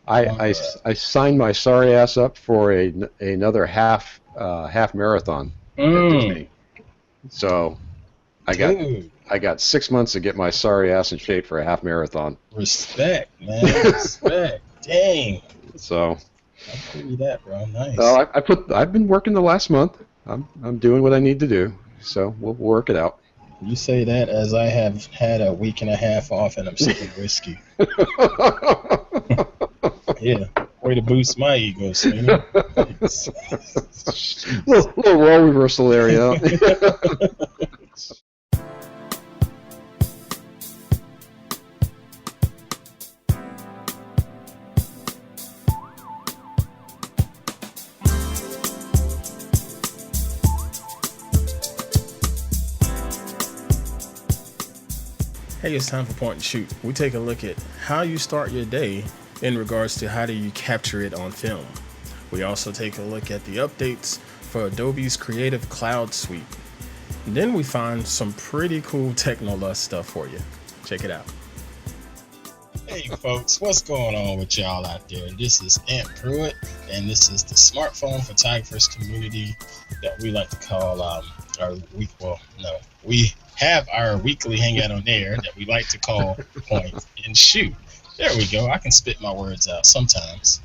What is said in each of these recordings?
I signed my sorry ass up for another half marathon at Mm, Disney. So I got dude, I got 6 months to get my sorry ass in shape for a half marathon. respect, man, respect. Dang, So I feel you that, bro. well, Nice. I've been working the last month. I'm doing what I need to do. So we'll work it out. You say that as I have had a week and a half off and I'm sipping whiskey. Yeah, way to boost my ego, Sweeney. Jeez. little role reversal there, you know. Hey, it's time for Point and Shoot. We take a look at how you start your day in regards to how do you capture it on film. We also take a look at the updates for Adobe's Creative Cloud Suite. And then we find some pretty cool Technolust stuff for you. Check it out. Hey folks, what's going on with y'all out there? This is Aunt Pruitt, and this is the smartphone photographers community that we like to call our week. Well, no, we have our weekly hangout on there that we like to call Point and Shoot. There we go. I can spit my words out sometimes.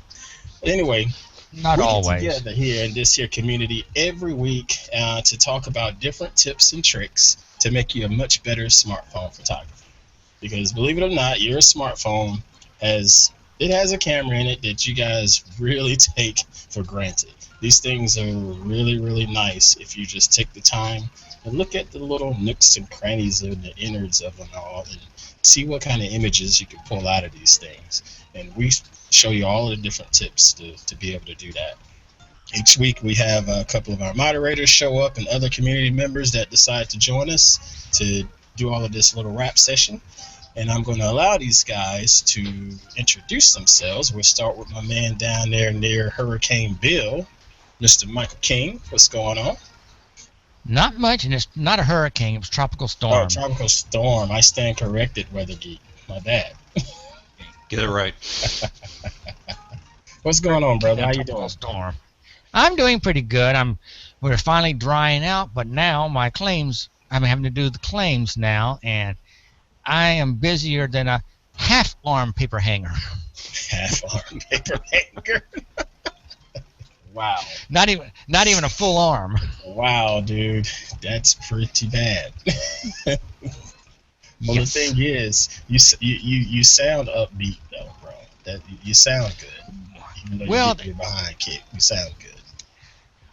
But anyway, Not we always. get together here in this here community every week to talk about different tips and tricks to make you a much better smartphone photographer. Because believe it or not, your smartphone has a camera in it that you guys really take for granted. These things are really, really nice if you just take the time and look at the little nooks and crannies and the innards of them all and see what kind of images you can pull out of these things. And we show you all the different tips to be able to do that. Each week we have a couple of our moderators show up and other community members that decide to join us to do all of this little rap session. And I'm going to allow these guys to introduce themselves. We'll start with my man down there near Hurricane Bill, Mr. Michael King. What's going on? Not much, and it's not a hurricane. It was tropical Oh, storm. tropical storm. I stand corrected, Weather Geek. My bad. Get it right. What's going on, brother? Yeah, How you tropical doing? storm. I'm doing pretty good. We're finally drying out, but now my claims. I'm having to do the claims now, and I am busier than a half-arm paper hanger. Half-arm paper hanger. Wow. Not even a full arm. Wow, dude. That's pretty bad. Well, Yes. the thing is, you sound upbeat though, bro. That you sound good. Even though Well, you get your behind kicked, you sound good.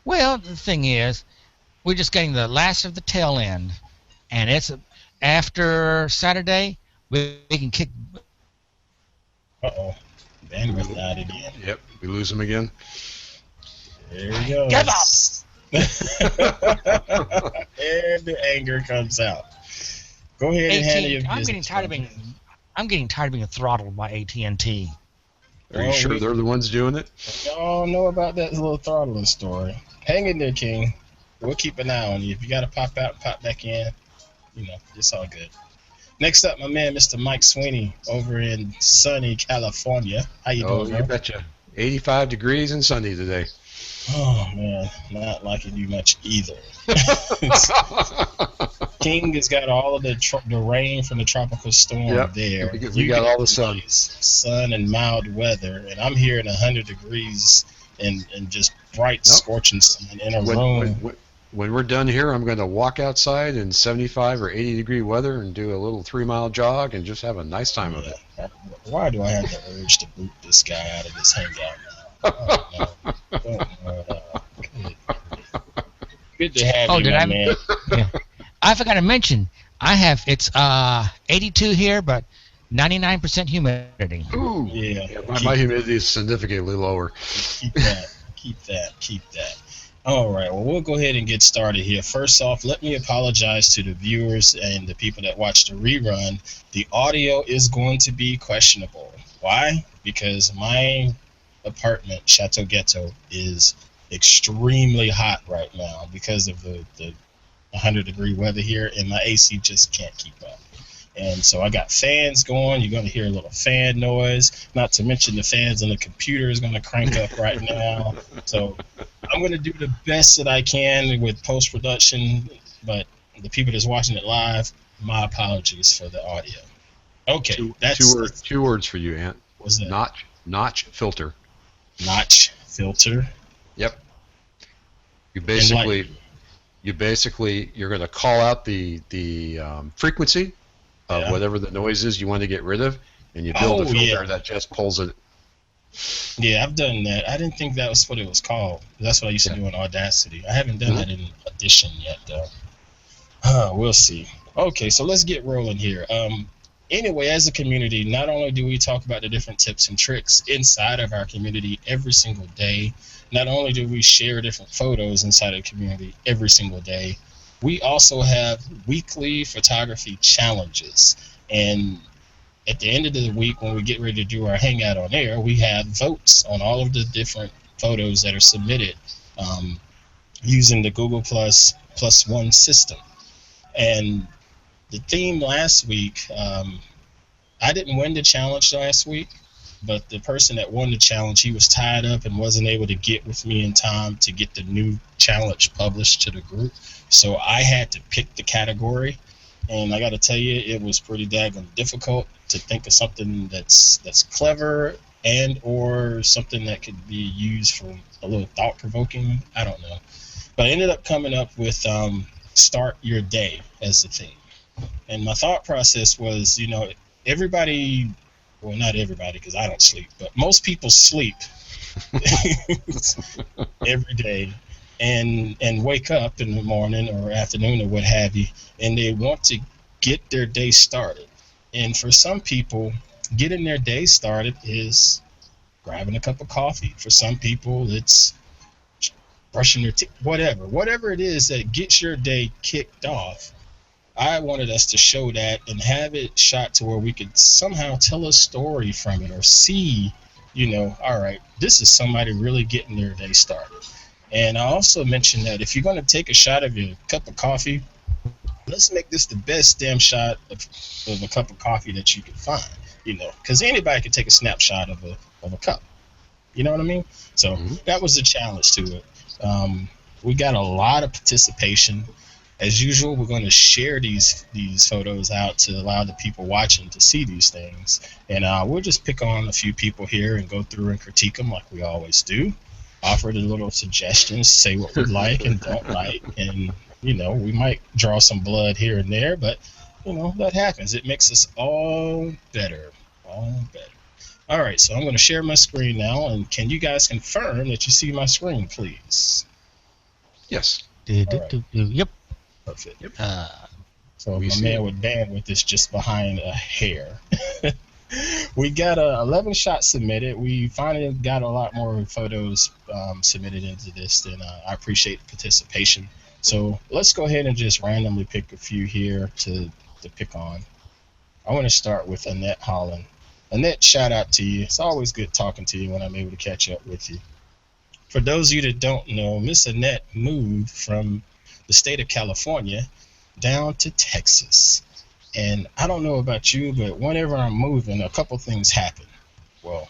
Well, the thing is, we're just getting the last of the tail end, and it's after Saturday we can kick. Uh-oh. Bandwidth died again. Yep, we lose him again. There he goes. Give up! And the anger comes out. Go ahead and handle your AT&T. business. I'm getting tired of being throttled by AT&T. Are you sure they're the ones doing it? Y'all know about that little throttling story. Hang in there, King. We'll keep an eye on you. If you got to pop out and pop back in, it's all good. Next up, my man, Mr. Mike Sweeney, over in sunny California. How you doing, You bro? betcha. 85 degrees and sunny today. Oh, man. Not liking you much either. King has got all of the rain from the tropical storm there. We got all the sun. Sun and mild weather. And I'm here in 100 degrees and just bright, scorching sun in a room. When we're done here, I'm going to walk outside in 75 or 80 degree weather and do a little 3-mile jog and just have a nice time of it. Why do I have the urge to boot this guy out of this hangout now? Good to have you, my man. Yeah. I forgot to mention, it's 82 here, but 99% humidity. Ooh. Yeah. My humidity is significantly lower. Keep that. All right, well, we'll go ahead and get started here. First off, let me apologize to the viewers and the people that watch the rerun. The audio is going to be questionable. Why? Because my apartment, Chateau Ghetto, is extremely hot right now because of the 100-degree weather here, and my AC just can't keep up. And so I got fans going. You're going to hear a little fan noise. Not to mention the fans on the computer is going to crank up right now. So I'm going to do the best that I can with post-production. But the people that's watching it live, my apologies for the audio. Okay, Two words for you, Ant. What's that? Notch filter. Notch filter. Yep. You're going to call out the frequency of whatever the noise is you want to get rid of, and you build a filter that just pulls it. Yeah, I've done that. I didn't think that was what it was called. That's what I used to do in Audacity. I haven't done that in Audition yet, though. We'll see. Okay, so let's get rolling here. Anyway, as a community, not only do we talk about the different tips and tricks inside of our community every single day, not only do we share different photos inside of the community every single day, we also have weekly photography challenges. And at the end of the week, when we get ready to do our hangout on air, we have votes on all of the different photos that are submitted using the Google Plus +1 system. And the theme last week, I didn't win the challenge last week, but the person that won the challenge, he was tied up and wasn't able to get with me in time to get the new challenge published to the group. So I had to pick the category, and I got to tell you, it was pretty daggone difficult to think of something that's clever and or something that could be used for a little thought-provoking. I don't know. But I ended up coming up with start your day as the theme. And my thought process was, everybody, well, not everybody because I don't sleep, but most people sleep every day and wake up in the morning or afternoon or what have you, and they want to get their day started. And for some people, getting their day started is grabbing a cup of coffee. For some people, it's brushing their teeth, whatever it is that gets your day kicked off. I wanted us to show that and have it shot to where we could somehow tell a story from it or see, all right, this is somebody really getting their day started. And I also mentioned that if you're going to take a shot of your cup of coffee, let's make this the best damn shot of a cup of coffee that you can find, because anybody can take a snapshot of a cup. You know what I mean? So that was the challenge to it. We got a lot of participation. As usual, we're going to share these photos out to allow the people watching to see these things. And we'll just pick on a few people here and go through and critique them like we always do. Offer the little suggestions, say what we like and don't like. And, we might draw some blood here and there, but, that happens. It makes us all better. All right, so I'm going to share my screen now. And can you guys confirm that you see my screen, please? Yes. Right. Yep. Perfect. Yep. So my man with bandwidth is just behind a hair. We got 11 shots submitted. We finally got a lot more photos submitted into this, and I appreciate the participation. So let's go ahead and just randomly pick a few here to pick on. I want to start with Annette Holland. Annette, shout out to you. It's always good talking to you when I'm able to catch up with you. For those of you that don't know, Miss Annette moved from the state of California down to Texas. And I don't know about you, but whenever I'm moving, a couple things happen. Well,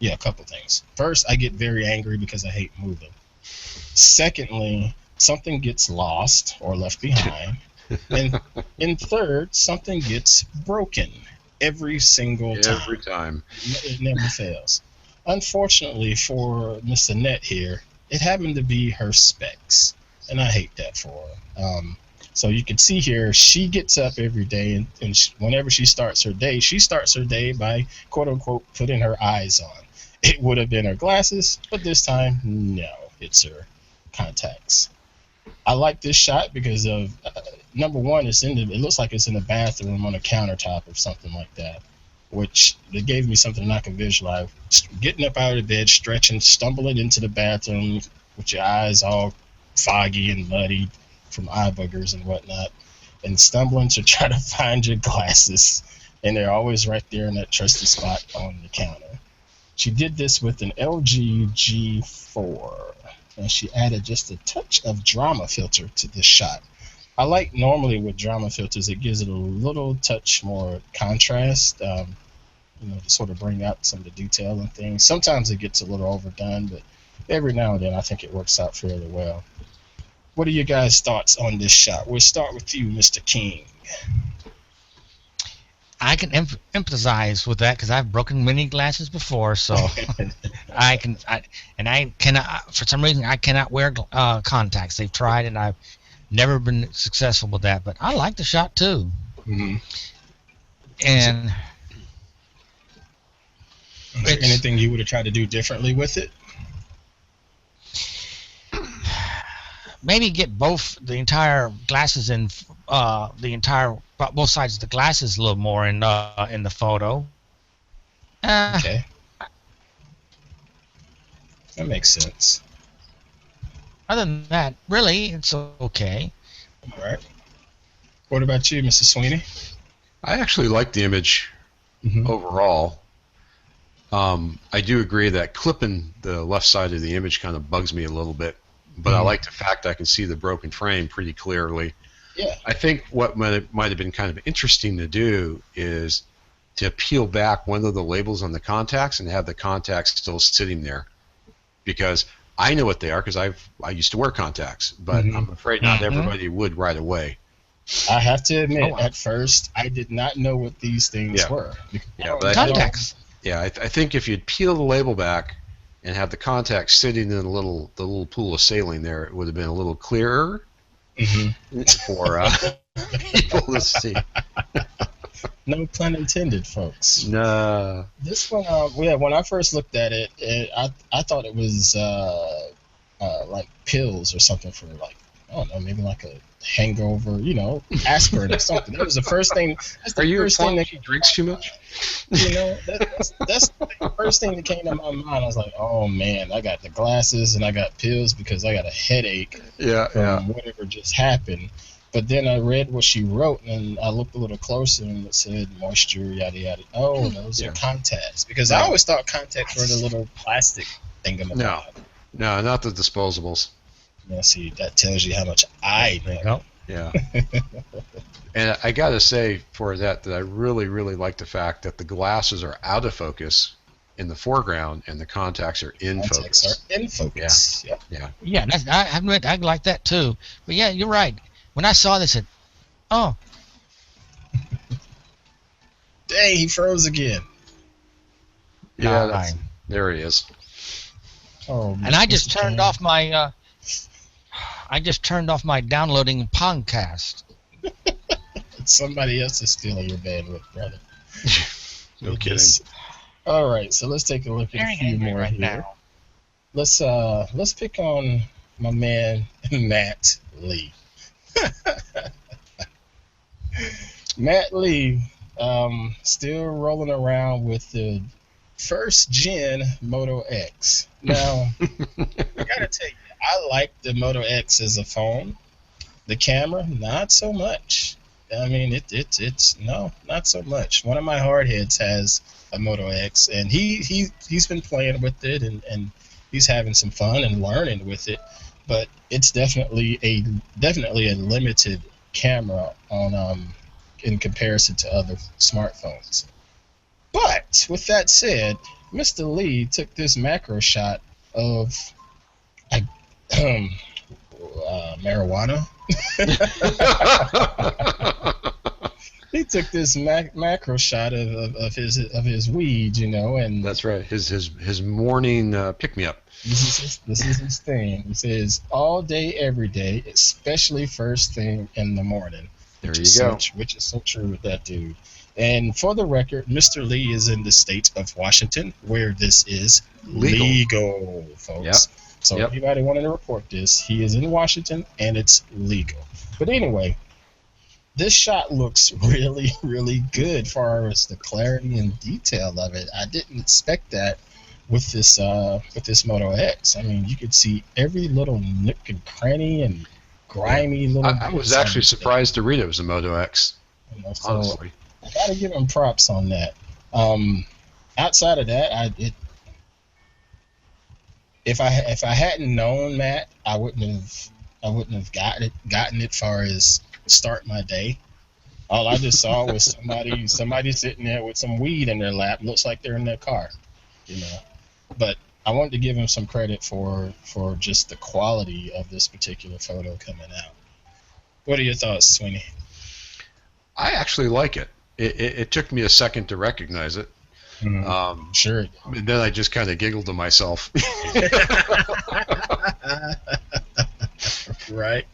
yeah, a couple things. First, I get very angry because I hate moving. Secondly, something gets lost or left behind. And third, something gets broken every single time. Every time. It never fails. Unfortunately for Miss Annette here, it happened to be her specs. And I hate that for her. So you can see here, she gets up every day, and whenever she starts her day by, quote-unquote, putting her eyes on. It would have been her glasses, but this time, no, it's her contacts. I like this shot because of, number one, it looks like it's in the bathroom on a countertop or something like that, which it gave me something I can visualize. Getting up out of bed, stretching, stumbling into the bathroom with your eyes all foggy and muddy from eye boogers and whatnot, and stumbling to try to find your glasses, and they're always right there in that trusty spot on the counter. She did this with an LG G4, and she added just a touch of drama filter to this shot. I like normally with drama filters, it gives it a little touch more contrast, to sort of bring out some of the detail and things. Sometimes it gets a little overdone, but every now and then I think it works out fairly well. What are your guys' thoughts on this shot? We'll start with you, Mr. King. I can empathize with that because I've broken many glasses before, so I can. I cannot, for some reason, I cannot wear contacts. They've tried, and I've never been successful with that. But I like the shot too. Mm-hmm. And is there anything you would have tried to do differently with it? Maybe get the entire glasses in both sides of the glasses a little more in the photo. Okay, that makes sense. Other than that, really, it's okay. All right. What about you, Mr. Sweeney? I actually like the image overall. I do agree that clipping the left side of the image kind of bugs me a little bit, but I like the fact I can see the broken frame pretty clearly. Yeah. I think what might have been kind of interesting to do is to peel back one of the labels on the contacts and have the contacts still sitting there, because I know what they are because I used to wear contacts, but I'm afraid not everybody would right away. I have to admit, at first, I did not know what these things were. Yeah, but contacts. I think if you'd peel the label back and have the contacts sitting in the little pool of saline there, it would have been a little clearer for people to see. No pun intended, folks. No. This one, when I first looked at it, I thought it was like pills or something for, like, I don't know, maybe like a hangover, aspirin or something. That was the first thing. That's the Are you first thing that drinks too much? That's the first thing that came to my mind. I was like, oh man, I got the glasses and I got pills because I got a headache from whatever just happened. But then I read what she wrote and I looked a little closer and it said moisture, yada yada. Oh, those are contacts, because I always thought contacts were the little plastic thingamabob. No, not the disposables. Yeah, see, that tells you how much I know. Yeah. And I got to say for that I really, really like the fact that the glasses are out of focus in the foreground and the contacts are in focus. Contacts are in focus. Yeah. Yeah, I like that too. But yeah, you're right. When I saw this, I said, oh. Dang, he froze again. Yeah, there he is. Oh, and I just turned off my downloading podcast. Somebody else is stealing your bandwidth, brother. No kidding. All right, so let's take a look at a few more here. Now. Let's pick on my man Matt Lee. Matt Lee, still rolling around with the first gen Moto X. Now, I gotta tell you, I like the Moto X as a phone. The camera, not so much. I mean, it's not so much. One of my hardheads has a Moto X, and he's been playing with it, and he's having some fun and learning with it. But it's definitely a limited camera on in comparison to other smartphones. But with that said, Mr. Lee took this macro shot of marijuana. He took this macro shot of his weed, and that's right. His morning pick me up. This is his thing. He says all day, every day, especially first thing in the morning. There you go. Which is so true with that dude. And for the record, Mr. Lee is in the state of Washington, where this is legal folks. Yep. So if anybody wanted to report this, he is in Washington, and it's legal. But anyway, this shot looks really, really good as far as the clarity and detail of it. I didn't expect that with this Moto X. I mean, you could see every little nook and cranny and grimy little. I was actually surprised to read it was a Moto X. So honestly, I gotta give him props on that. Outside of that, if I hadn't known Matt, I wouldn't I wouldn't have gotten it far as start my day. All I just saw was somebody sitting there with some weed in their lap. Looks like they're in their car, you know. But I wanted to give him some credit for just the quality of this particular photo coming out. What are your thoughts, Sweeney? I actually like it. It took me a second to recognize it. Sure. And then I just kind of giggled to myself. Right.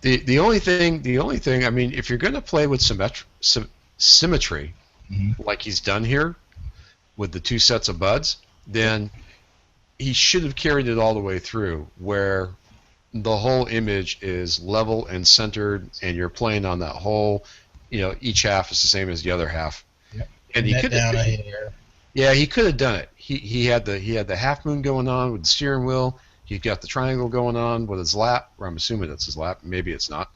The only thing, I mean, if you're going to play with symmetry, like he's done here, with the two sets of buds, then he should have carried it all the way through, where the whole image is level and centered, and you're playing on that whole, each half is the same as the other half. Yep. And he could down here. Yeah, he could have done it. He had the half moon going on with the steering wheel. He got the triangle going on with his lap, or I'm assuming it's his lap. Maybe it's not.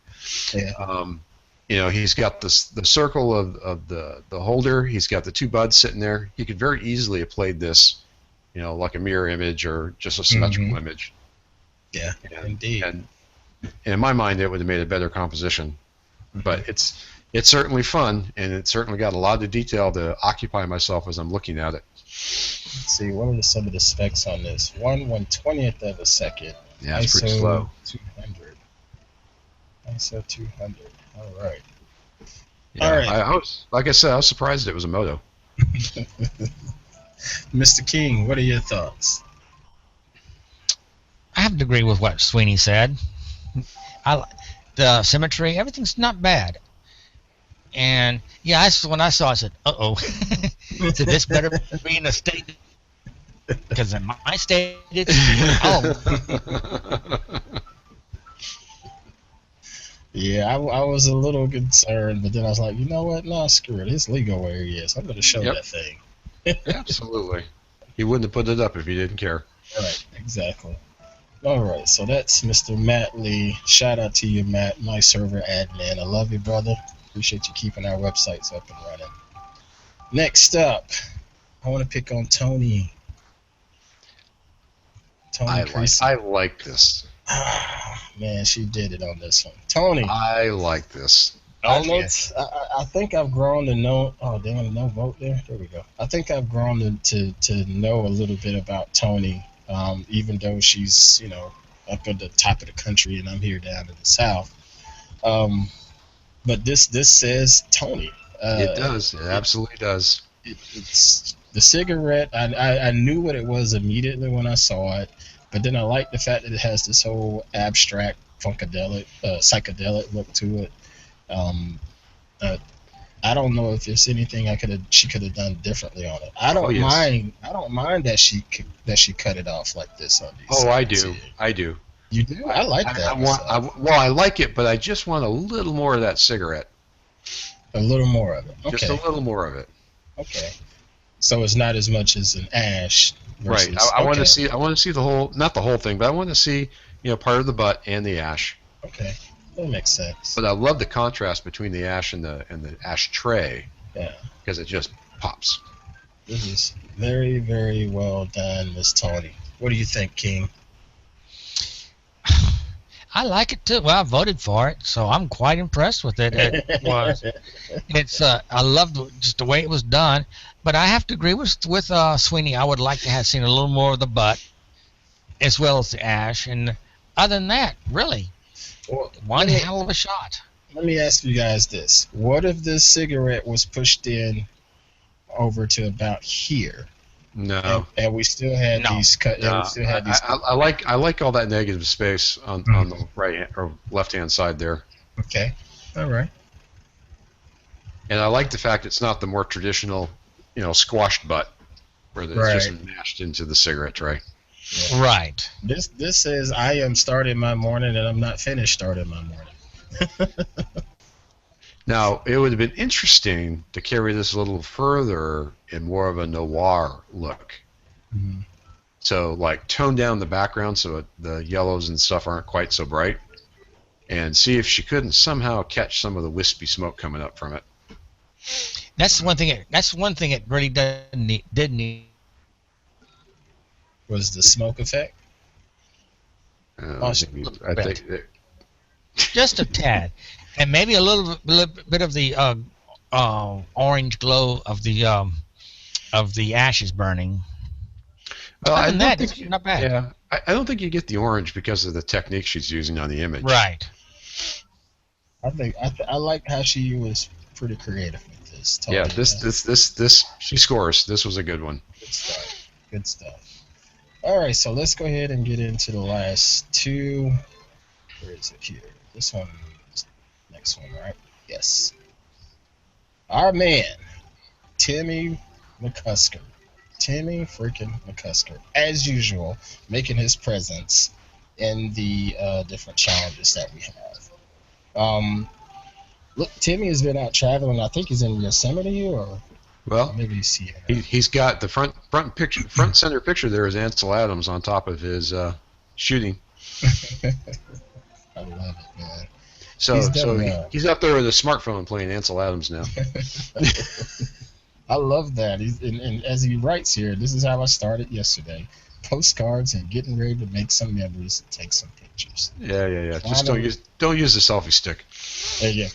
Yeah. He's got the circle of the holder. He's got the two buds sitting there. He could very easily have played this, like a mirror image or just a symmetrical image. Yeah, indeed. And in my mind, it would have made a better composition. But it's certainly fun, and it's certainly got a lot of detail to occupy myself as I'm looking at it. Let's see, what are some of the specs on this? 1/120th of a second. Yeah, it's ISO pretty slow. 200. ISO 200. All right. Yeah, All right. I was, like I said, I was surprised it was a moto. Mr. King, what are your thoughts? I have to agree with what Sweeney said. The symmetry, everything's not bad. And yeah, when I saw it, I said, "Uh-oh." So this better be in a state, because in my state, it's Yeah, I was a little concerned, but then I was like, you know what? No, screw it. It's legal where he is. I'm going to show that thing. Absolutely. He wouldn't have put it up if he didn't care. Right, exactly. All right, so that's Mr. Matt Lee. Shout out to you, Matt, my server admin. I love you, brother. Appreciate you keeping our websites up and running. Next up, I want to pick on Tony. I like this. Man, she did it on this one. Tony. I like this. I think I've grown to know. Oh, damn, no vote there. There we go. I think I've grown to know a little bit about Tony, even though she's up at the top of the country and I'm here down in the south. But this says Tony. It does. It absolutely does. It's the cigarette. I knew what it was immediately when I saw it, but then I like the fact that it has this whole abstract, funkadelic, psychedelic look to it. I don't know if there's anything she could have done differently on it. I don't mind. I don't mind that she cut it off like this on these. Oh, I do. I do. You do? I like that. I like it, but I just want a little more of that cigarette. A little more of it. Okay. Just a little more of it. Okay. So it's not as much as an ash. Right. I want to see. I want to see the whole, not the whole thing, but I want to see, part of the butt and the ash. Okay. That makes sense. But I love the contrast between the ash and the ash tray. Yeah. Because it just pops. This is very, very well done, Miss Tony. What do you think, King? I like it too. Well, I voted for it, so I'm quite impressed with it. I loved just the way it was done, but I have to agree with Sweeney. I would like to have seen a little more of the butt, as well as the ash, and other than that, really, one hell of a shot. Let me ask you guys this: what if this cigarette was pushed in over to about here? No. And we still had these cut. No. We still had these. I like all that negative space on the right or left hand side there. Okay. All right. And I like the fact it's not the more traditional, squashed butt, where it's just mashed into the cigarette tray. Yeah. Right. This says I am starting my morning and I'm not finished starting my morning. Now, it would have been interesting to carry this a little further in more of a noir look. Mm-hmm. So, like, tone down the background so the yellows and stuff aren't quite so bright, and see if she couldn't somehow catch some of the wispy smoke coming up from it. That's one thing. That's one thing it really did need. Was the smoke effect? I Just think, a little I bit. think Just a tad, and maybe a little bit of the orange glow of the ashes burning. well, I Other than don't that, think, it's not bad. yeah, I don't think you get the orange because of the technique she's using on the image. Right. I like how she was pretty creative with this. Yeah, Totally. this, she scores. This was a good one. Good stuff. Good stuff. All right, so let's go ahead and get into the last two. Where is it here? This one, next one, right? Yes. Our man, Timmy McCusker. Timmy freaking McCusker, as usual, making his presence in the different challenges that we have. Look, Timmy has been out traveling. I think he's in Yosemite or Well, maybe Sierra. he's got the front center picture there is Ansel Adams on top of his shooting. I love it, man. So He's done he's up there with a smartphone playing Ansel Adams now. I love that. And as he writes here, this is how I started yesterday. Postcards and getting ready to make some memories and take some pictures. Yeah. Just don't use the selfie stick. Yeah,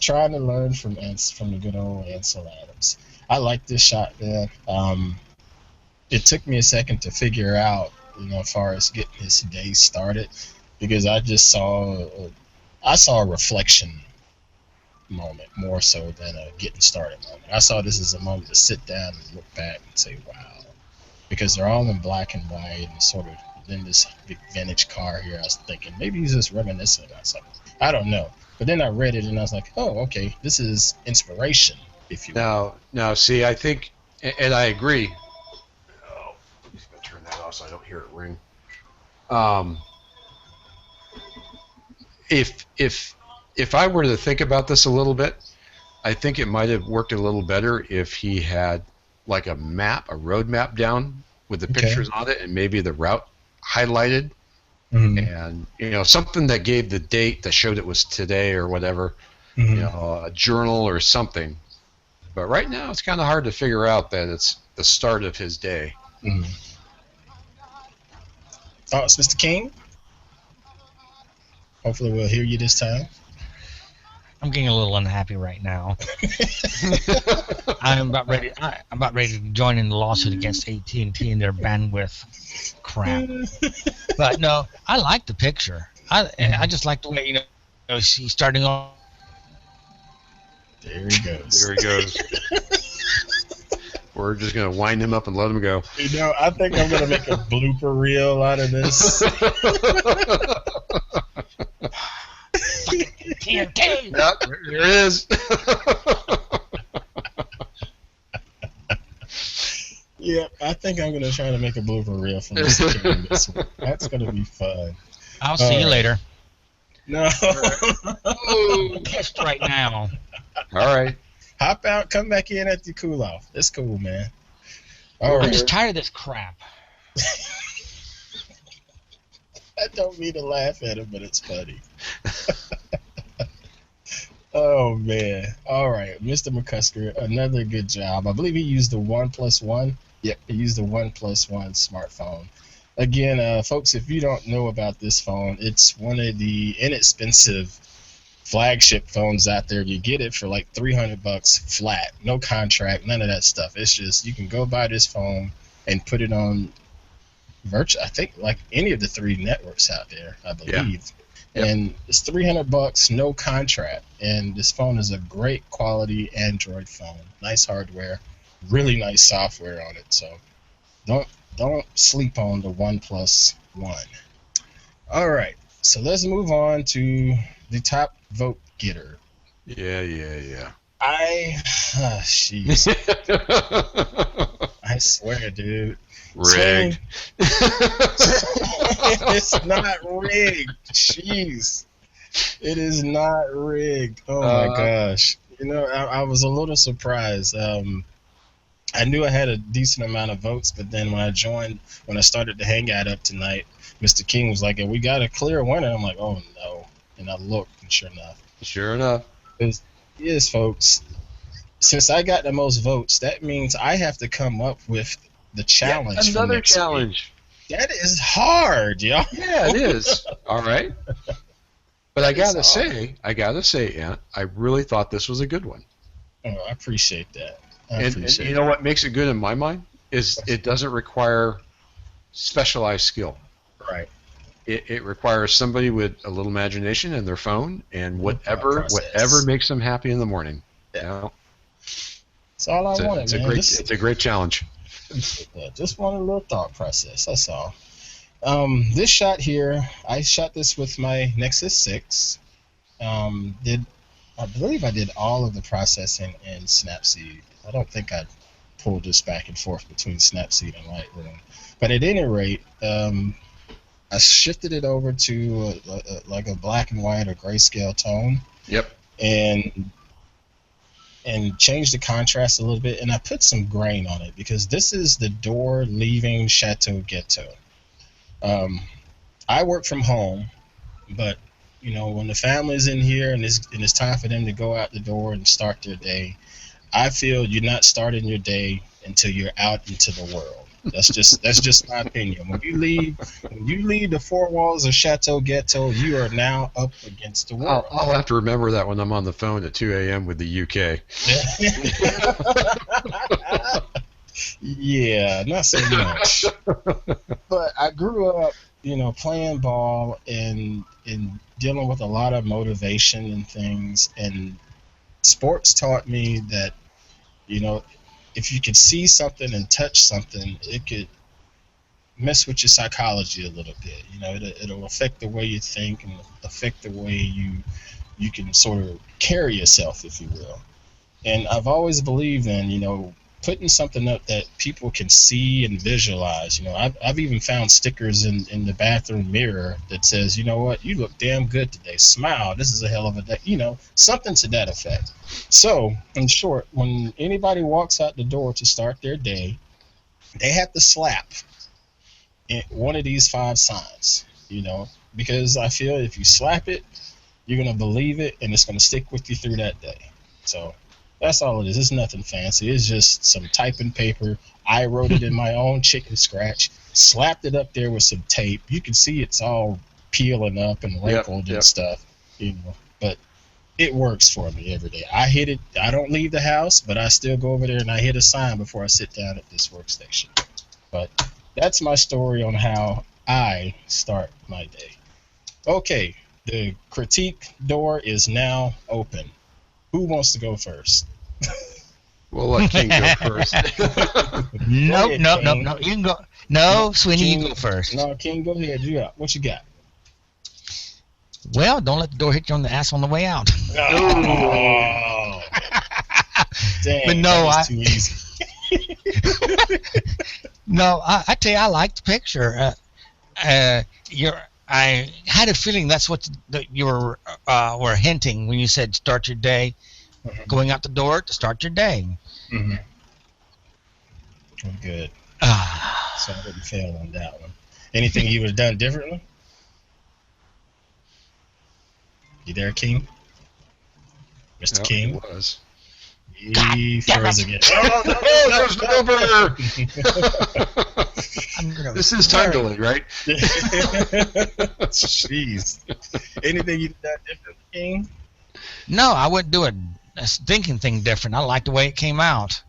trying to learn from the good old Ansel Adams. I like this shot, man. It took me a second to figure out, as far as getting his day started, because I just saw a reflection moment more so than a getting started moment. I saw this as a moment to sit down and look back and say, wow. Because they're all in black and white and sort of in this big vintage car here. I was thinking maybe he's just reminiscing about something. I don't know. But then I read it and I was like, oh, okay, this is inspiration, if you will. Now, see, I think, and I agree. Oh, I'm just gonna turn that off so I don't hear it ring. If I were to think about this a little bit, I think it might have worked a little better if he had like a road map down with the pictures on it and maybe the route highlighted, and something that gave the date that showed it was today or whatever, a journal or something. But right now it's kind of hard to figure out that it's the start of his day. Thoughts, Mr. King? Hopefully we'll hear you this time. I'm getting a little unhappy right now. I'm about ready to join in the lawsuit against AT&T and their bandwidth crap. But no, I like the picture. I just like the way he's starting off. There he goes. There he goes. We're just gonna wind him up and let him go. I think I'm gonna make a blooper reel out of this. TNT. Yep, there it is. Yeah, I think I'm gonna try to make a blooper reel from this one. That's gonna be fun. I'll see you later. No. I'm pissed right now. All right. Hop out, come back in at the cool off. It's cool, man. All I'm right. just tired of this crap. I don't mean to laugh at him, but it's funny. Oh, man. All right. Mr. McCusker, another good job. I believe he used the 1+1. Yep, he used the 1+1 smartphone. Again, folks, if you don't know about this phone, it's one of the inexpensive flagship phones out there. You get it for like $300 flat, no contract, none of that stuff. It's just you can go buy this phone and put it on I think like any of the 3 networks out there, I believe. Yeah. Yep. And it's $300, no contract. And this phone is a great quality Android phone. Nice hardware, really nice software on it. So don't sleep on the 1+1. All right, so let's move on to the top vote getter. Yeah. Jeez. I swear, dude. Rigged. It's not rigged. Jeez. It is not rigged. Oh my gosh. I was a little surprised. I knew I had a decent amount of votes, but then when I started the hangout up tonight, Mr. King was like, we got a clear winner. I'm like, oh no. And I looked, and sure enough. Yes, folks. Since I got the most votes, that means I have to come up with the challenge. Another challenge. That is hard, yo. Yeah, it is. All right. But I gotta It's hard. say, Ant, I really thought this was a good one. Oh, I appreciate that. I And you appreciate know that. what makes it good in my mind is it doesn't require specialized skill. Right. It requires somebody with a little imagination and their phone and Thought whatever process. makes them happy in the morning. Yeah. You know, That's all I wanted, man. it's a great challenge. Appreciate that. Just wanted a little thought process. That's all. This shot here, I shot this with my Nexus 6. I believe I did all of the processing in Snapseed. I don't think I pulled this back and forth between Snapseed and Lightroom. But at any rate, I shifted it over to like a black and white or grayscale tone. Yep. And changed the contrast a little bit, and I put some grain on it because this is the door leaving Chateau Ghetto. I work from home, but when the family's in here and it's time for them to go out the door and start their day, I feel you're not starting your day until you're out into the world. That's just my opinion. When you leave the four walls of Chateau Ghetto, you are now up against the world. I'll have to remember that when I'm on the phone at 2 a.m. with the UK. Yeah, not so much. But I grew up, playing ball and dealing with a lot of motivation and things. And sports taught me that, if you could see something and touch something, it could mess with your psychology a little bit. It'll affect the way you think and affect the way you can sort of carry yourself, if you will. And I've always believed in, putting something up that people can see and visualize. I've even found stickers in the bathroom mirror that says, you know what, you look damn good today. Smile. This is a hell of a day. Something to that effect. So, in short, when anybody walks out the door to start their day, they have to slap one of these 5 signs, because I feel if you slap it, you're going to believe it and it's going to stick with you through that day. So, that's all it is. It's nothing fancy. It's just some typing paper. I wrote it in my own chicken scratch, slapped it up there with some tape. You can see it's all peeling up and wrinkled and stuff, But it works for me every day. I hit it. I don't leave the house, but I still go over there and I hit a sign before I sit down at this workstation. But that's my story on how I start my day. Okay, the critique door is now open. Who wants to go first? We'll let King go first. Nope, ahead, nope, nope, King. no. You can go. No, Sweeney, King, you go first. No, King, go ahead. What you got? Well, don't let the door hit you on the ass on the way out. Oh, dang, But no, that was too easy. No, I tell you, I like the picture. I had a feeling that's what you were hinting when you said start your day, going out the door to start your day. Mm-hmm. Good. Ah, So I didn't fail on that one. Anything you would have done differently? You there, King? Mr. Yep, King? it was. He froze again. Oh, there's no burner. I'm gonna This is time delay, right? Jeez. Anything you've done differently, King? No, I wouldn't do a thinking thing different. I like the way it came out.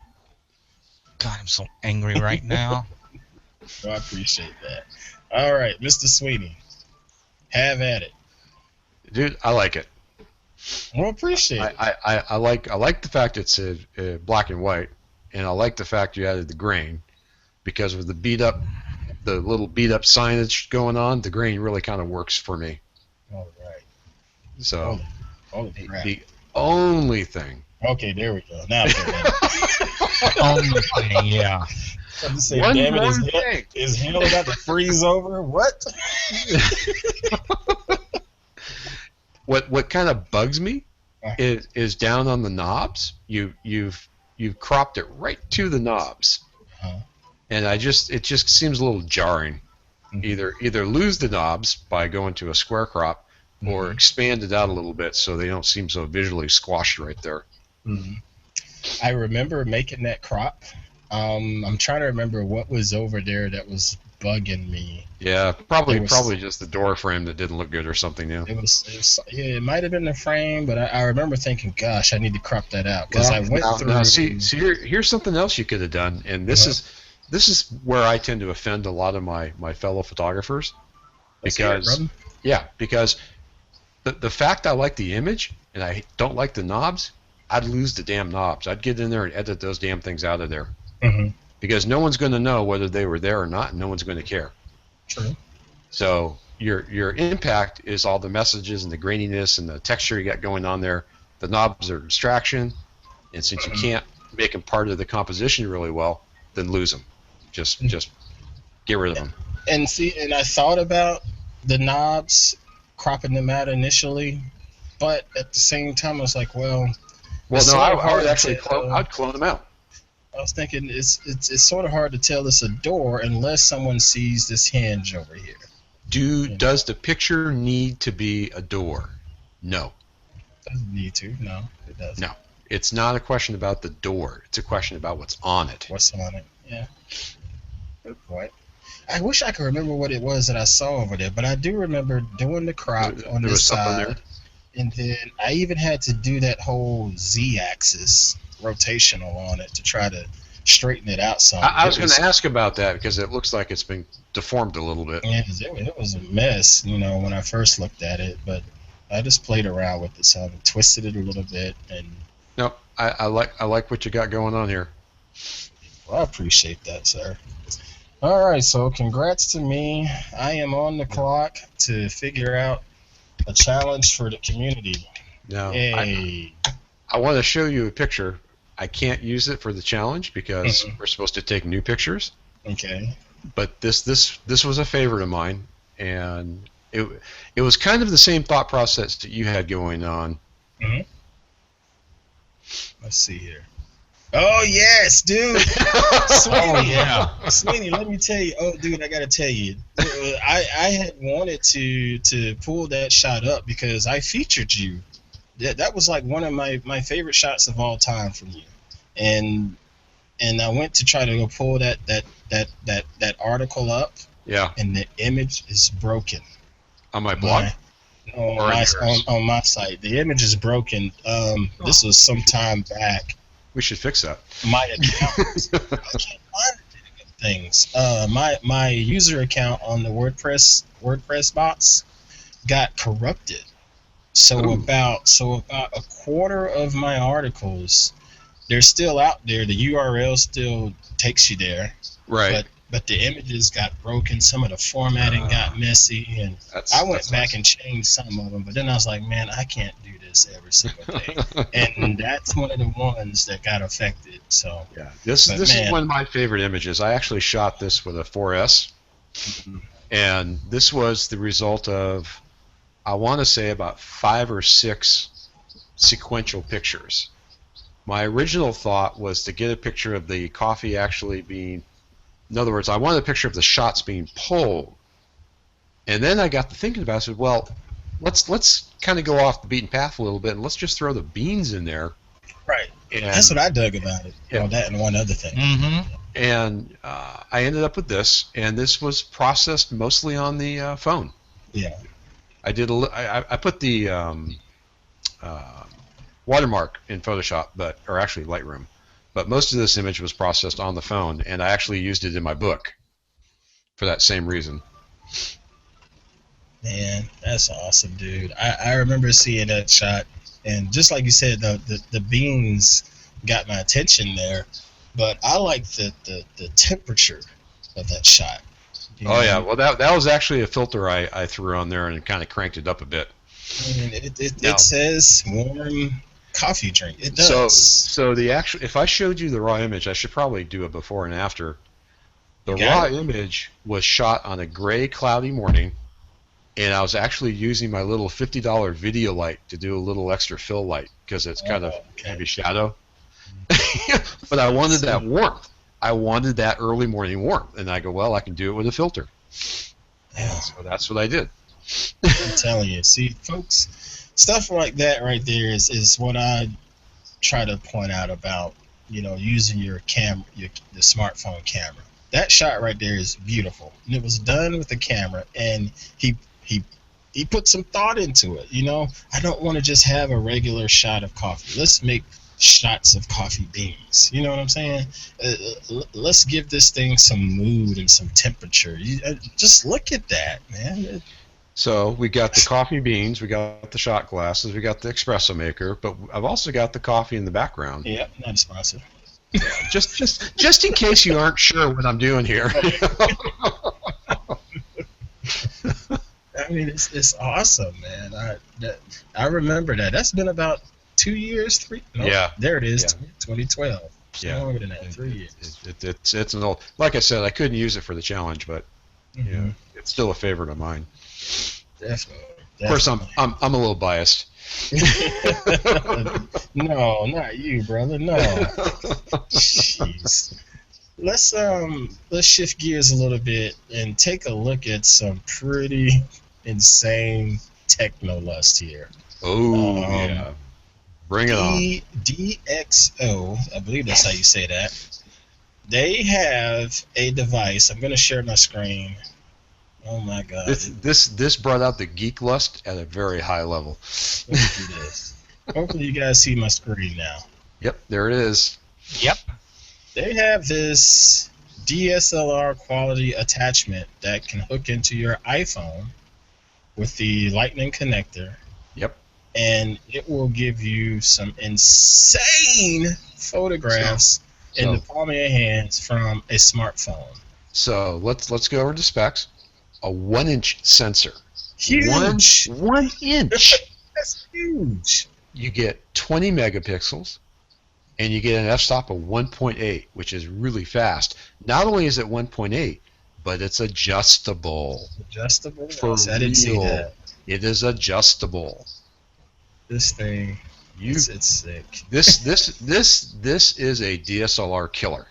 God, I'm so angry right now. I appreciate that. All right, Mr. Sweeney, have at it. Dude, I like it. Well, appreciate it. I like the fact it's black and white, and I like the fact you added the grain, because with the little beat up signage going on, the grain really kind of works for me. All right. So Holy crap. the only thing. Okay, there we go. Now I feel better. Only thing, yeah. I just say, One damn it, more thing. is hell about to freeze over? What? What kind of bugs me is down on the knobs. You've cropped it right to the knobs, and it just seems a little jarring. Mm-hmm. Either lose the knobs by going to a square crop, or expand it out a little bit so they don't seem so visually squashed right there. Mm-hmm. I remember making that crop. I'm trying to remember what was over there that was bugging me. Yeah, probably just the door frame that didn't look good or something. Yeah. Yeah, it might have been the frame, but I remember thinking, gosh, I need to crop that out because Well, I went through. now, see, here's something else you could have done, and this is where I tend to offend a lot of my fellow photographers, because because the fact I like the image and I don't like the knobs, I'd lose the damn knobs. I'd get in there and edit those damn things out of there, because no one's going to know whether they were there or not, and no one's going to care. True. So your impact is all the messages and the graininess and the texture you got going on there. The knobs are distraction, and since you can't make them part of the composition really well, then lose them. Just get rid of them. And I thought about the knobs, cropping them out initially, but at the same time, I was like, well, no, I would actually I'd clone them out. I was thinking it's sort of hard to tell it's a door unless someone sees this hinge over here. Does the picture need to be a door? No. Doesn't need to. No, it doesn't. No. It's not a question about the door. It's a question about what's on it. What's on it? Yeah. Good point. I wish I could remember what it was that I saw over there, but I do remember doing the crop on this side. There. And then I even had to do that whole Z-axis rotational on it to try to straighten it out some. I was going to ask about that because it looks like it's been deformed a little bit. Yeah, it was a mess, when I first looked at it, but I just played around with it some, twisted it a little bit, and. No, I like what you got going on here. Well, I appreciate that, sir. All right, so congrats to me. I am on the clock to figure out a challenge for the community. Now, hey. I want to show you a picture. I can't use it for the challenge because we're supposed to take new pictures. Okay. But this was a favorite of mine, and it was kind of the same thought process that you had going on. Mm-hmm. Let's see here. Oh yes, dude. Sweeney, let me tell you. Oh, dude, I gotta tell you. I had wanted to pull that shot up because I featured you. That was like one of my favorite shots of all time from you, and I went to try to go pull that article up. Yeah. And the image is broken. On my blog. On my site, the image is broken. This was some time back. We should fix that. My account, I can't find things. My user account on the WordPress bots got corrupted. So about a quarter of my articles, they're still out there. The URL still takes you there. Right. But the images got broken. Some of the formatting got messy, and I went back and changed some of them. But then I was like, man, I can't do this every single day, and that's one of the ones that got affected. So yeah, this is one of my favorite images. I actually shot this with a 4S, and this was the result of, I want to say, about 5 or 6 sequential pictures. My original thought was to get a picture of the coffee actually being. In other words, I wanted a picture of the shots being pulled, and then I got to thinking about it. I said, well, let's kind of go off the beaten path a little bit, and let's just throw the beans in there. Right. And that's what I dug about it. Yeah. That and one other thing. Mm-hmm. And I ended up with this, and this was processed mostly on the phone. Yeah. I did. I put the watermark in Photoshop, or actually Lightroom. But most of this image was processed on the phone, and I actually used it in my book for that same reason. Man, that's awesome, dude. I remember seeing that shot, and just like you said, the beans got my attention there, but I like the temperature of that shot. Yeah, well that was actually a filter I threw on there and kind of cranked it up a bit. I mean, it says warm coffee drink. It does. So the actual, if I showed you the raw image, I should probably do a before and after. The raw image was shot on a gray, cloudy morning, and I was actually using my little $50 video light to do a little extra fill light because it's kind of heavy shadow. But I wanted that warmth. I wanted that early morning warmth, and I go, well, I can do it with a filter. Yeah. So that's what I did. I'm telling you, see, folks, stuff like that right there is what I try to point out about, using your the smartphone camera. that shot right there is beautiful, and it was done with the camera, and he he put some thought into it. I don't want to just have a regular shot of coffee. Let's make shots of coffee beans. You know what I'm saying? Let's give this thing some mood and some temperature. Just look at that, man. So we got the coffee beans, we got the shot glasses, we got the espresso maker, but I've also got the coffee in the background. Yeah, not a sponsor. Just in case you aren't sure what I'm doing here. I mean, it's awesome, man. I remember that. That's been about 2 years, three. No, Yeah. There it is, Yeah. 2012. Yeah. Longer than that, 3 years. It's an old. Like I said, I couldn't use it for the challenge, but Mm-hmm. yeah, it's still a favorite of mine. Definitely. Of course, I'm a little biased. No, not you, brother. No. Jeez. Let's shift gears a little bit and take a look at some pretty insane technolust here. Oh yeah, bring it on. DXO, I believe that's how you say that. They have a device. I'm going to share my screen. Oh my God! This brought out the geek lust at a very high level. Hopefully you guys see my screen now. Yep, there it is. Yep. They have this DSLR quality attachment that can hook into your iPhone with the Lightning connector. Yep. And it will give you some insane photographs in the palm of your hands from a smartphone. So let's go over the specs. A 1-inch sensor. Huge. 1 inch. That's huge. You get 20 megapixels, and you get an f-stop of 1.8, which is really fast. Not only is it 1.8, but it's adjustable. Adjustable? For I didn't see real. that. It is adjustable. This thing, it's sick. This is a DSLR killer.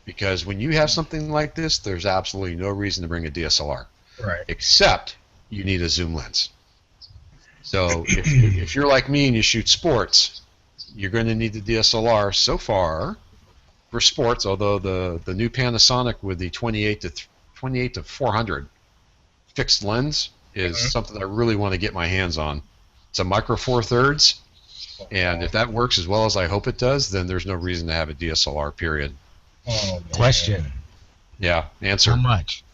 Because when you have something like this, there's absolutely no reason to bring a DSLR. Right. Except you need a zoom lens. So if you're like me and you shoot sports, you're going to need the DSLR so far for sports, although the new Panasonic with the 28 to 400 fixed lens is something I really want to get my hands on. It's a micro four thirds, and if that works as well as I hope it does, then there's no reason to have a DSLR, period. Oh, man. Question. Yeah, answer. How much?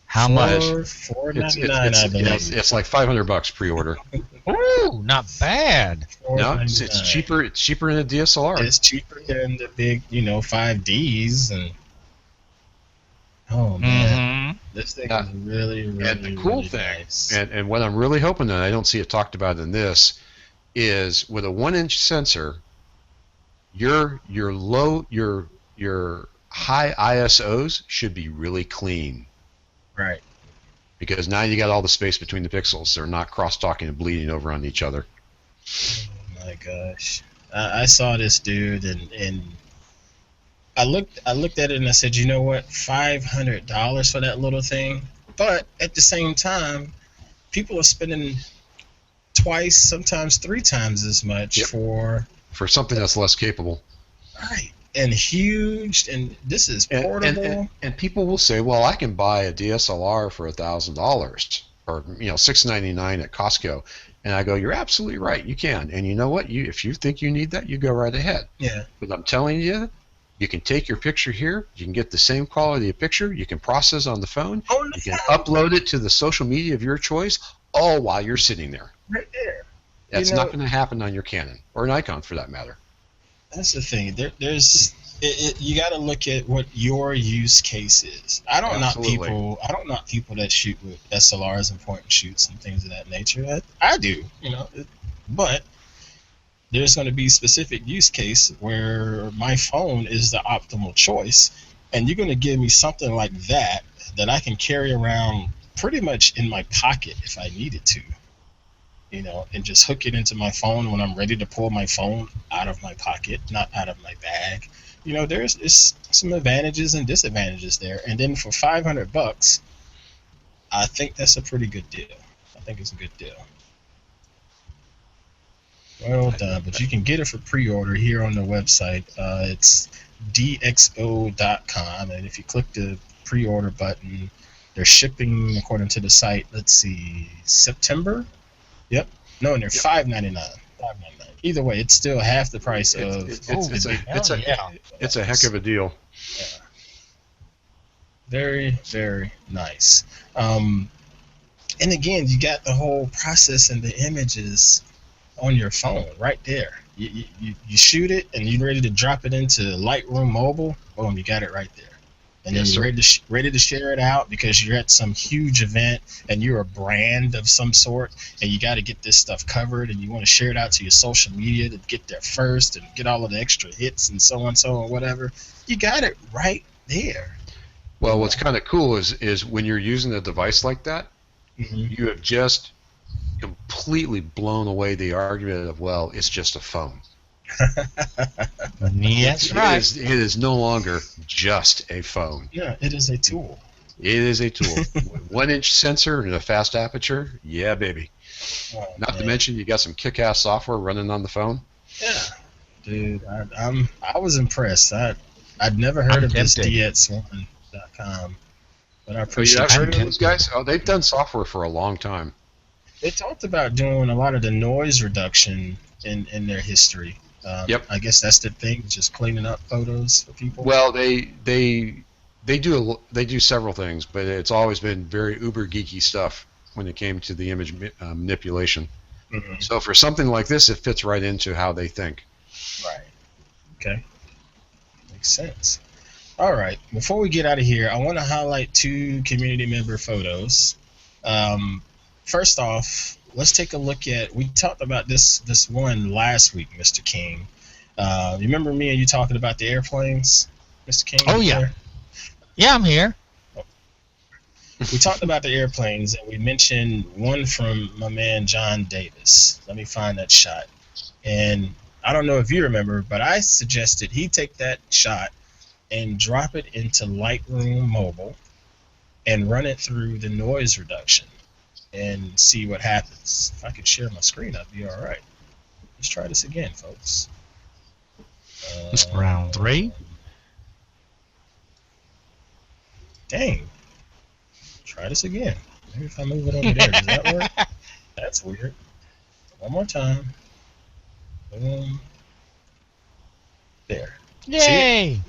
How much? $4.99, I believe. It's like $500 pre-order. Ooh, not bad. No, it's cheaper. It's cheaper than a DSLR. It's cheaper than the big, 5Ds, and oh man, this thing is really, really, and the cool really thing, nice. and what I'm really hoping, and I don't see it talked about in this, is with a 1-inch sensor, your high ISOs should be really clean. Right. Because now you got all the space between the pixels. They're not cross-talking and bleeding over on each other. Oh my gosh. I saw this dude and I looked at it and I said, you know what, $500 for that little thing. But at the same time, people are spending twice, sometimes 3 times as much for something that's less capable. Right. And huge, and this is portable. And people will say, well, I can buy a DSLR for $1,000 or $699 at Costco. And I go, you're absolutely right, you can. And you know what? If you think you need that, you go right ahead. Yeah. But I'm telling you, you can take your picture here, you can get the same quality of picture, you can process on the phone, you can upload it to the social media of your choice, all while you're sitting there. Right there. That's not going to happen on your Canon or Nikon for that matter. That's the thing. You got to look at what your use case is. I don't knock people that shoot with SLRs and point and shoots and things of that nature. I do, but there's going to be specific use case where my phone is the optimal choice, and you're going to give me something like that I can carry around pretty much in my pocket if I needed to. And just hook it into my phone when I'm ready to pull my phone out of my pocket, not out of my bag. There's some advantages and disadvantages there. And then for $500, I think that's a pretty good deal. I think it's a good deal. Well done, but you can get it for pre-order here on the website. It's DXO.com, and if you click the pre-order button, they're shipping according to the site. Let's see, September. Yep. No, and they're $5.99. $5.99. Either way, it's still half the price of. It's a heck of a deal. Yeah. Very, very nice. And again, you got the whole process and the images on your phone right there. You shoot it and you're ready to drop it into Lightroom Mobile. Boom, you got it right there. And then you're ready to share it out because you're at some huge event and you're a brand of some sort and you got to get this stuff covered and you want to share it out to your social media to get there first and get all of the extra hits and so on, whatever. You got it right there. Well, what's kind of cool is when you're using a device like that, you have just completely blown away the argument of, well, it's just a phone. That's right. It is no longer just a phone. Yeah, it is a tool. It is a tool. 1-inch sensor and a fast aperture. Yeah, baby. Oh, Not to mention you got some kick-ass software running on the phone. Yeah, dude, I was impressed. I'd never heard of this DX1.com, but I appreciate. I've heard of these guys. Oh, they've done software for a long time. They talked about doing a lot of the noise reduction in their history. Yep. I guess that's the thing, just cleaning up photos for people. Well, they do several things, but it's always been very uber geeky stuff when it came to the image manipulation. Mm-hmm. So for something like this, it fits right into how they think. Right. Okay. Makes sense. All right. Before we get out of here, I want to highlight 2 community member photos. First off, let's take a look at. We talked about this one last week, Mr. King. Remember me and you talking about the airplanes, Mr. King? Oh yeah. Yeah, I'm here. We talked about the airplanes, and we mentioned one from my man John Davis. Let me find that shot. And I don't know if you remember, but I suggested he take that shot and drop it into Lightroom Mobile and run it through the noise reduction and see what happens. If I could share my screen, I'd be all right. Let's try this again, folks. Round 3. Dang. Try this again. Maybe if I move it over there, does that work? That's weird. One more time. Boom. There. Yay!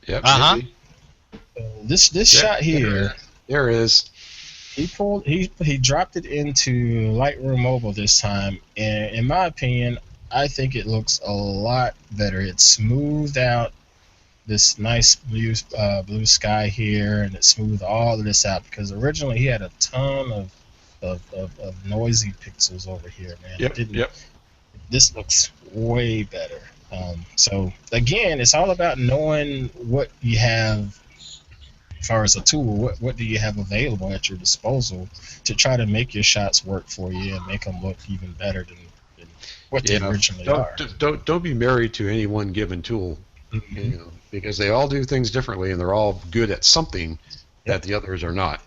Yep. This shot here. There it is. He dropped it into Lightroom Mobile this time, and in my opinion, I think it looks a lot better. It smoothed out this nice blue sky here, and it smoothed all of this out because originally he had a ton of noisy pixels over here, man. Yep. This looks way better. So again, it's all about knowing what you have as far as a tool. What do you have available at your disposal to try to make your shots work for you and make them look even better than what they originally are. Don't be married to any one given tool, because they all do things differently and they're all good at something that the others are not.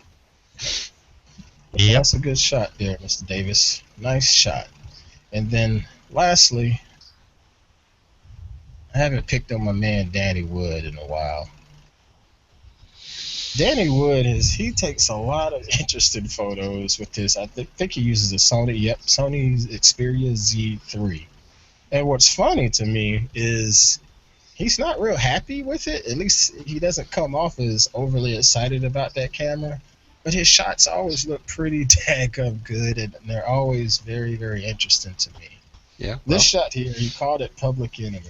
Yeah, that's a good shot there, Mr. Davis. Nice shot. And then lastly, I haven't picked up my man Danny Wood in a while. Danny Wood he takes a lot of interesting photos with this. I think he uses a Sony's Xperia Z3. And what's funny to me is he's not real happy with it. At least he doesn't come off as overly excited about that camera. But his shots always look pretty daggum good, and they're always very, very interesting to me. Yeah. Well, this shot here, he called it Public Enemy,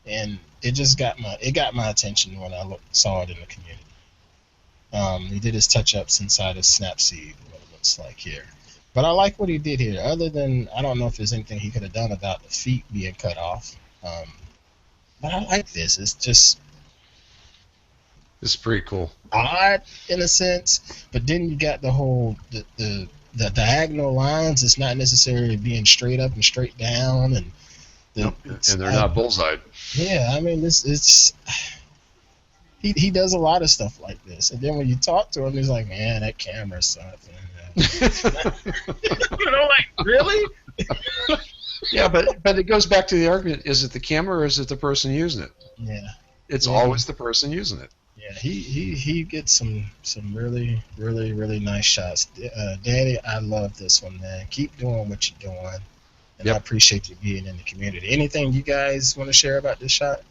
and it just got my attention when I saw it in the community. He did his touch-ups inside his Snapseed, what it looks like here. But I like what he did here. Other than, I don't know if there's anything he could have done about the feet being cut off. But I like this. It's just... This is pretty cool. Odd, in a sense. But then you got the whole... The diagonal lines. It's not necessarily being straight up and straight down. And they're not bullseye. Yeah, I mean, it's... He does a lot of stuff like this, and then when you talk to him, he's like, "Man, that camera sucks." Like, really? Yeah, but it goes back to the argument: is it the camera or is it the person using it? Yeah. It's Yeah. always the person using it. Yeah, he gets some really really nice shots. Danny, I love this one, man. Keep doing what you're doing, and I Yep. appreciate you being in the community. Anything you guys want to share about this shot?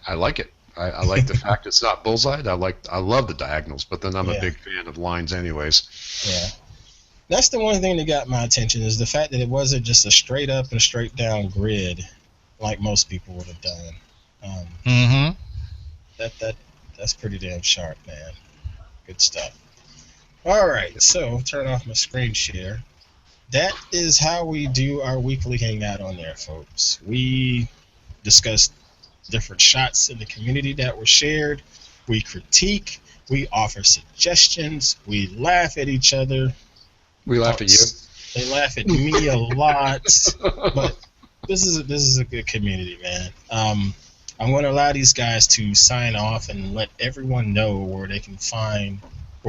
I like it. I like the fact it's not bullseye. I love the diagonals, but then I'm a Yeah. big fan of lines anyways. Yeah, that's the one thing that got my attention is the fact that it wasn't just a straight up and straight down grid like most people would have done. Mm-hmm. That's pretty damn sharp, man. Good stuff. All right, so turn off my screen share. That is how we do our weekly hangout on there, folks. We discuss different shots in the community that were shared. We critique. We offer suggestions. We laugh at each other. We laugh at you. They laugh at me a lot, but this is a good community, man. I'm going to allow these guys to sign off and let everyone know where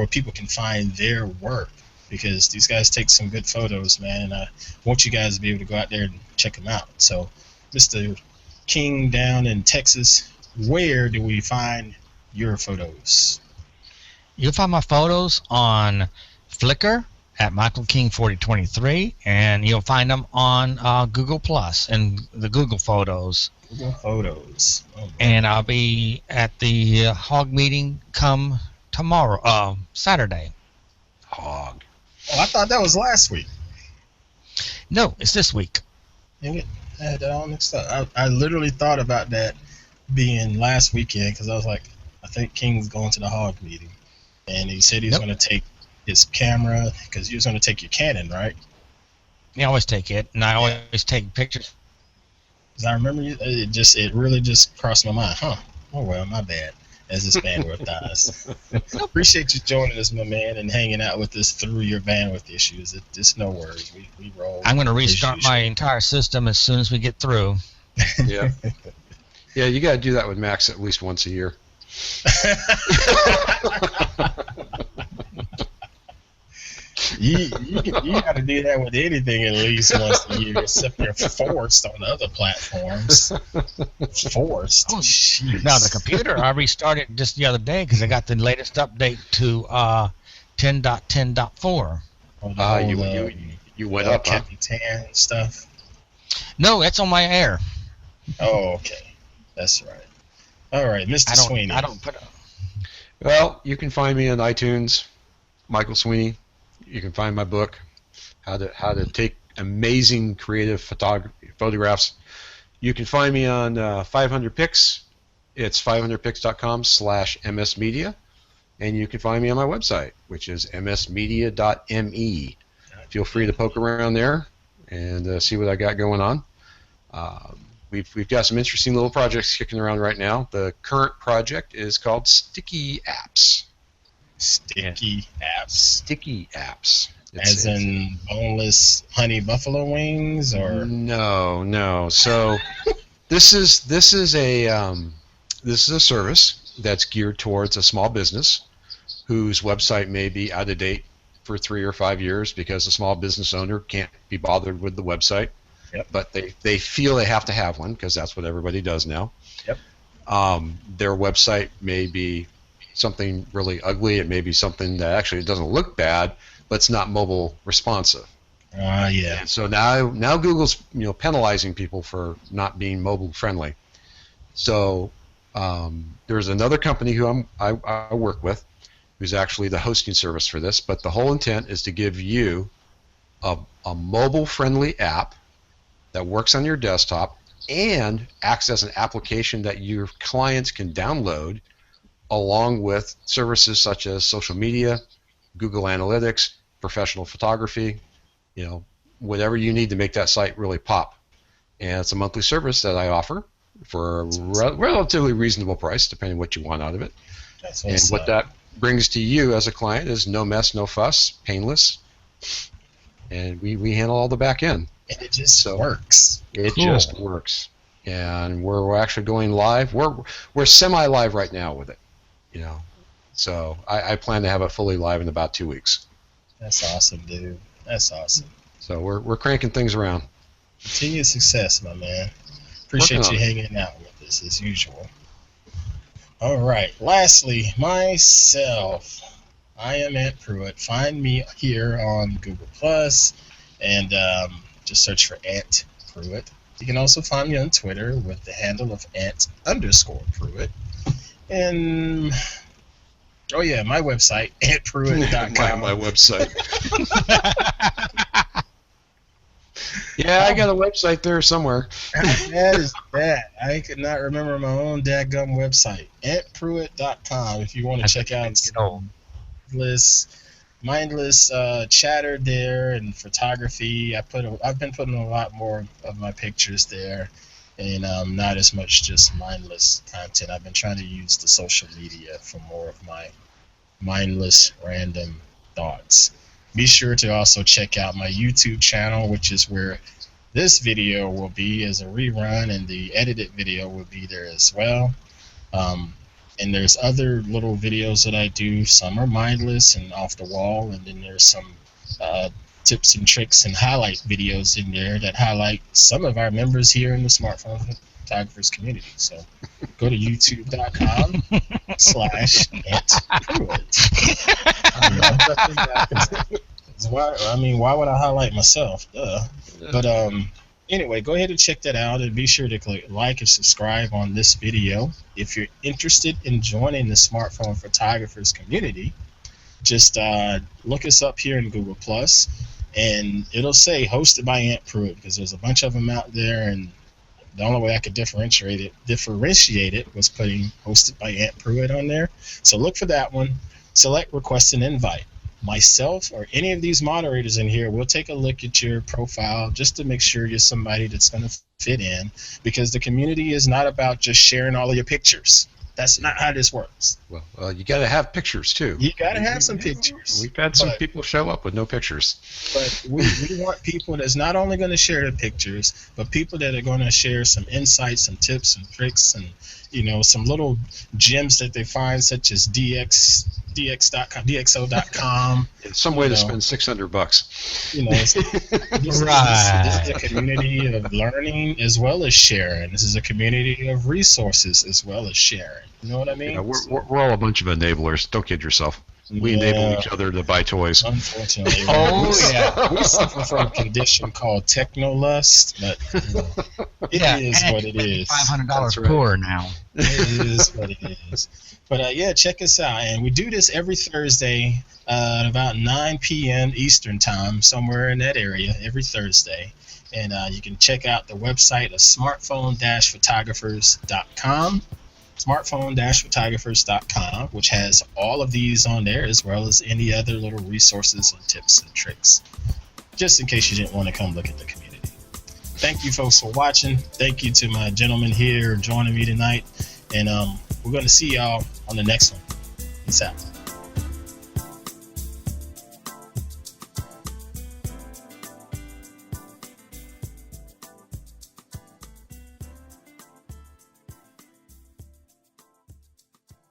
people can find their work, because these guys take some good photos, man, and I want you guys to be able to go out there and check them out. So, Mr. King down in Texas, where do we find your photos? You'll find my photos on Flickr at Michael King 4023, and you'll find them on Google Plus and the Google Photos. Google Photos. Oh, and I'll be at the hog meeting come tomorrow, Saturday. Hog. oh, I thought that was last week. No, it's this week. Dang it. I had that all mixed up. I literally thought about that being last weekend because I was like, I think King's going to the hog meeting. And he said he was Nope. going to take his camera because he was going to take your Canon, right? I always take it, and I always take pictures. Because I remember it really just crossed my mind. Oh, well, my bad, as this bandwidth dies. Appreciate you joining us, my man, and hanging out with us through your bandwidth issues. It's no worries. We roll. I'm going to restart as my usual. entire system as soon as we get through. Yeah. Yeah, you got to do that with Max at least once a year. You got to do that with anything at least once a year, except you're forced on other platforms. Forced. Oh, Jeez. Now, the computer, I restarted just the other day because I got the latest update to 10.10.4. Oh, the whole, You went up, huh? Captain Tan stuff. No, that's on my air. Oh, okay. That's right. All right, Mr. Sweeney. I don't put. Well, you can find me on iTunes, Michael Sweeney. You can find my book, How to Take Amazing Creative Photographs. You can find me on 500 Pix. It's 500pix.com/msmedia. And you can find me on my website, which is msmedia.me. Feel free to poke around there and see what I got going on. We've got some interesting little projects kicking around right now. The current project is called Sticky Apps. Sticky apps. Sticky Apps. As in boneless honey buffalo wings, or No. So this is a service that's geared towards a small business whose website may be out of date for 3 or 5 years because the small business owner can't be bothered with the website. Yep. But they feel they have to have one because that's what everybody does now. Yep. Their website may be something really ugly. It may be something that actually doesn't look bad, but it's not mobile responsive. Yeah. And so now Google's penalizing people for not being mobile friendly. So there's another company who I work with, who's actually the hosting service for this. But the whole intent is to give you a mobile friendly app that works on your desktop and acts as an application that your clients can download, along with services such as social media, Google Analytics, professional photography, whatever you need to make that site really pop. And it's a monthly service that I offer for a relatively reasonable price, depending on what you want out of it. And what that brings to you as a client is no mess, no fuss, painless, and we handle all the back end. And it just works. It just works. And we're actually going live. We're semi-live right now with it. So I plan to have it fully live in about 2 weeks. That's awesome, dude. That's awesome. So we're cranking things around. Continued success, my man. Appreciate you hanging out with us as usual. All right. Lastly, myself. I am Ant Pruitt. Find me here on Google Plus, and just search for Ant Pruitt. You can also find me on Twitter with the handle of Ant_Pruitt. And oh yeah, my website, antpruitt.com. my website. Yeah, I got a website there somewhere. That is bad. I could not remember my own dadgum website. Antpruitt.com if you want to check out mindless chatter there and photography. I've been putting a lot more of my pictures there, and not as much just mindless content. I've been trying to use the social media for more of my mindless random thoughts. Be sure to also check out my YouTube channel, which is where this video will be as a rerun, and the edited video will be there as well. And there's other little videos that I do. Some are mindless and off the wall, and then there's some tips and tricks and highlight videos in there that highlight some of our members here in the smartphone photographers community. So go to youtube.com/AntPruitt. Why would I highlight myself? Duh. But anyway, go ahead and check that out, and be sure to click like and subscribe on this video. If you're interested in joining the smartphone photographers community, just look us up here in Google Plus, and it'll say hosted by Ant Pruitt, because there's a bunch of them out there, and the only way I could differentiate it was putting hosted by Ant Pruitt on there. So look for that one, select request an invite. Myself or any of these moderators in here will take a look at your profile just to make sure you're somebody that's going to fit in, because the community is not about just sharing all of your pictures. That's not how this works. Well, you got to have pictures too. You got to have some pictures. We've had some people show up with no pictures. But we want people that's not only going to share the pictures, but people that are going to share some insights, some tips, some tricks, and some little gems that they find, such as DXO.com. It's some way to spend $600. This is a community of learning as well as sharing. This is a community of resources as well as sharing. You know what I mean? We're all a bunch of enablers. Don't kid yourself. We enable each other to buy toys. Unfortunately. Yeah. We suffer from a condition called technolust, but it is what it is. $500 poor now. It is what it is. But check us out. And we do this every Thursday at about 9 p.m. Eastern time, somewhere in that area, every Thursday. And you can check out the website of smartphone-photographers.com. smartphone-photographers.com, which has all of these on there, as well as any other little resources and tips and tricks, just in case you didn't want to come look at the community. Thank you folks for watching. Thank you to my gentlemen here joining me tonight, and we're going to see y'all on the next one. Peace out.